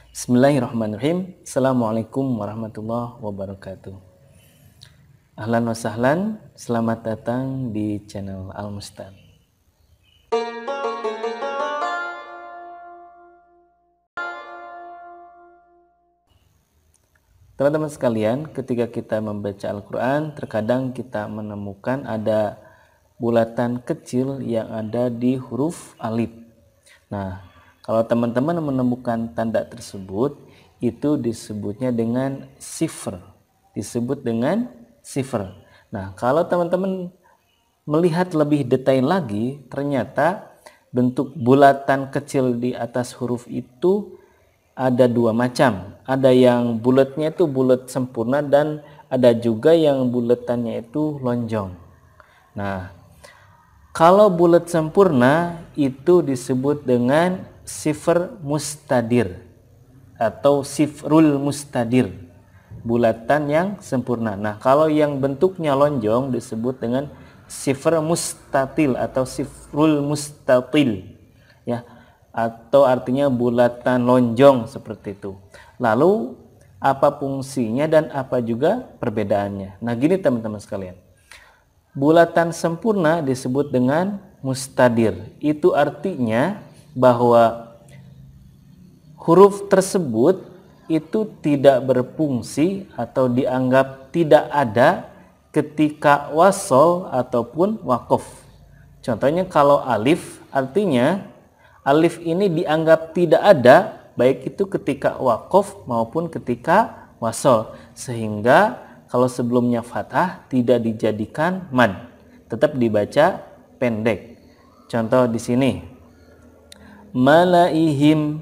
Bismillahirrahmanirrahim. Assalamualaikum warahmatullahi wabarakatuh. Ahlan wa sahlan, selamat datang di channel Al-Mustad. Teman-teman sekalian, ketika kita membaca Al-Quran, terkadang kita menemukan ada bulatan kecil yang ada di huruf alif. Nah, kalau teman-teman menemukan tanda tersebut, itu disebutnya dengan sifr. Disebut dengan sifr. Nah, kalau teman-teman melihat lebih detail lagi, ternyata bentuk bulatan kecil di atas huruf itu ada dua macam. Ada yang bulatnya itu bulat sempurna dan ada juga yang bulatannya itu lonjong. Nah, kalau bulat sempurna itu disebut dengan sifr mustadir atau sifrul mustadir, bulatan yang sempurna. Nah, kalau yang bentuknya lonjong disebut dengan sifr mustatil atau sifrul mustatil, ya, atau artinya bulatan lonjong seperti itu. Lalu apa fungsinya dan apa juga perbedaannya? Nah, gini teman-teman sekalian. Bulatan sempurna disebut dengan mustadir. Itu artinya bahwa huruf tersebut itu tidak berfungsi atau dianggap tidak ada ketika wasol ataupun wakof. Contohnya kalau alif, artinya alif ini dianggap tidak ada baik itu ketika wakof maupun ketika wasol, sehingga kalau sebelumnya fathah tidak dijadikan mad, tetap dibaca pendek. Contoh di sini malaihim.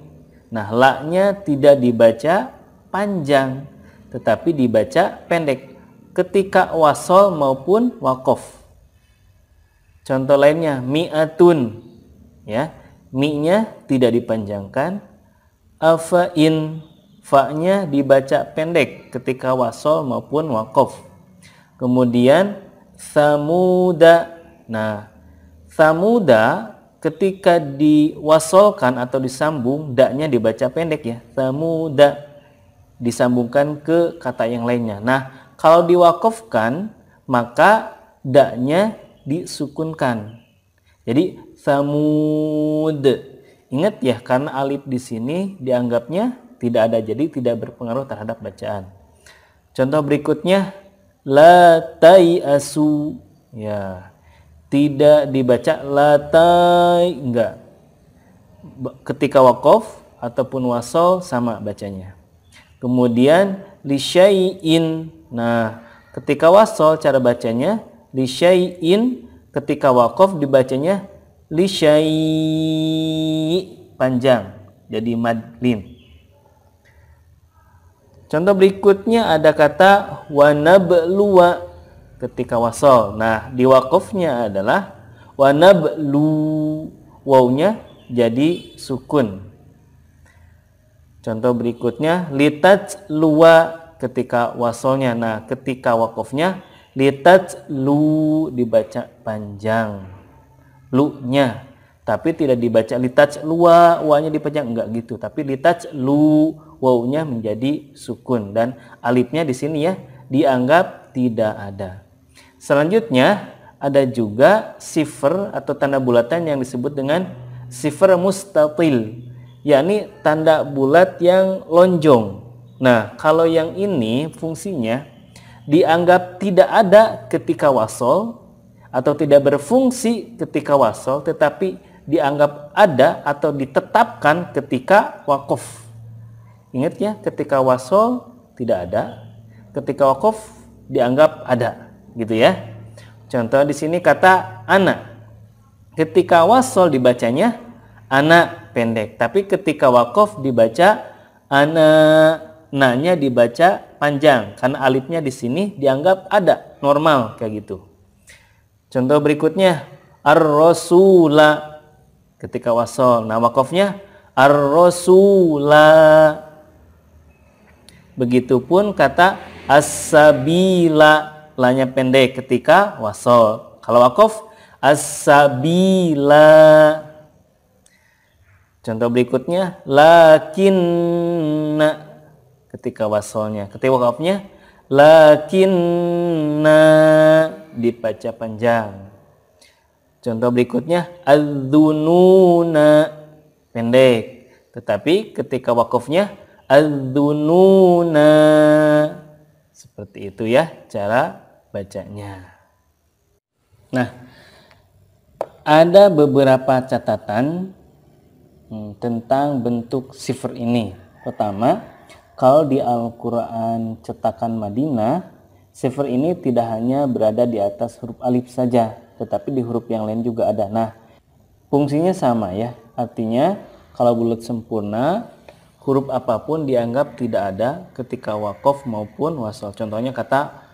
Nah, la-nya tidak dibaca panjang tetapi dibaca pendek ketika wasol maupun wakof. Contoh lainnya mi'atun, ya, mi-nya tidak dipanjangkan. Afain, fa-nya dibaca pendek ketika wasol maupun wakof. Kemudian samuda. Nah, samuda ketika diwasolkan atau disambung, da-nya dibaca pendek, ya, samuda, disambungkan ke kata yang lainnya. Nah, kalau diwakofkan maka da-nya disukunkan. Jadi samud. Ingat ya, karena alif di sini dianggapnya tidak ada, jadi tidak berpengaruh terhadap bacaan. Contoh berikutnya la tai'asu, ya, tidak dibaca latai, enggak. Ketika wakof ataupun wasol sama bacanya. Kemudian lisyai'in. Nah, ketika wasol cara bacanya lisyai'in, ketika wakof dibacanya lisyai', panjang jadi madlin. Contoh berikutnya ada kata wanabluwa ketika wasol. Nah, di wakofnya adalah wanablu, wawnya jadi sukun. Contoh berikutnya litajluwa ketika wasolnya. Nah, ketika wakofnya litajlu, dibaca panjang lu-nya, tapi tidak dibaca litajluwa, wa-nya dipanjang, enggak gitu, tapi litajlu, wawnya menjadi sukun dan alifnya di sini, ya, dianggap tidak ada. Selanjutnya ada juga sifr atau tanda bulatan yang disebut dengan sifr mustatil, yakni tanda bulat yang lonjong. Nah, kalau yang ini fungsinya dianggap tidak ada ketika wasol atau tidak berfungsi ketika wasol, tetapi dianggap ada atau ditetapkan ketika wakof. Ingat ya, ketika wasol tidak ada, ketika wakof dianggap ada, gitu ya. Contoh di sini kata anak. Ketika wasol dibacanya anak pendek, tapi ketika wakof dibaca anak. Na-nya dibaca panjang karena alifnya di sini dianggap ada, normal kayak gitu. Contoh berikutnya ar-rasula ketika wasol. Nah, wakofnya ar-rasula. Begitupun kata as-sabila, la-nya pendek ketika wasol. Kalau wakof as-sabila. Contoh berikutnya lakinna ketika wasolnya. Ketika wakafnya lakinna dibaca panjang. Contoh berikutnya adzununa pendek. Tetapi ketika wakafnya adzununa. Seperti itu ya cara bacanya. Nah, ada beberapa catatan tentang bentuk sifr ini. Pertama, kalau di Al-Quran cetakan Madinah, sifr ini tidak hanya berada di atas huruf alif saja, tetapi di huruf yang lain juga ada. Nah, fungsinya sama ya. Artinya, kalau bulat sempurna, huruf apapun dianggap tidak ada ketika waqaf maupun wasal. Contohnya kata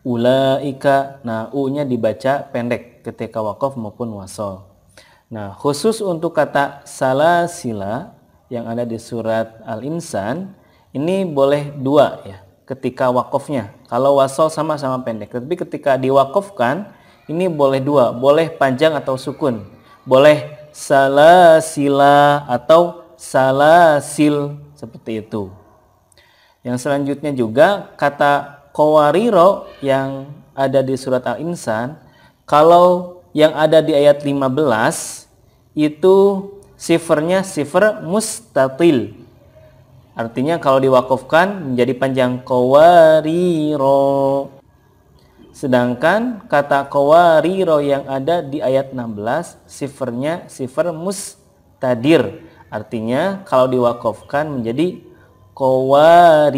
ulaika. Nah, u-nya dibaca pendek ketika waqaf maupun wasal. Nah, khusus untuk kata salasila yang ada di surat Al-Insan, ini boleh dua ya ketika wakofnya. Kalau wasol sama-sama pendek, tapi ketika diwakofkan ini boleh dua, boleh panjang atau sukun. Boleh salasila atau salasil seperti itu. Yang selanjutnya juga kata qawariro yang ada di surat Al-Insan, kalau yang ada di ayat 15 itu sifrnya sifr mustatil. Artinya kalau diwakafkan menjadi panjang qawariro. Sedangkan kata qawariro yang ada di ayat 16 sifrnya sifr mustadir. Artinya kalau diwakafkan menjadi qawarir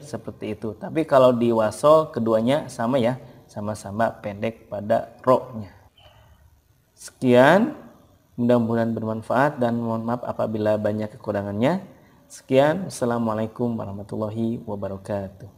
seperti itu. Tapi kalau diwasol keduanya sama ya, sama-sama pendek pada ro-nya. Sekian, mudah-mudahan bermanfaat dan mohon maaf apabila banyak kekurangannya. Sekian, Assalamualaikum warahmatullahi wabarakatuh.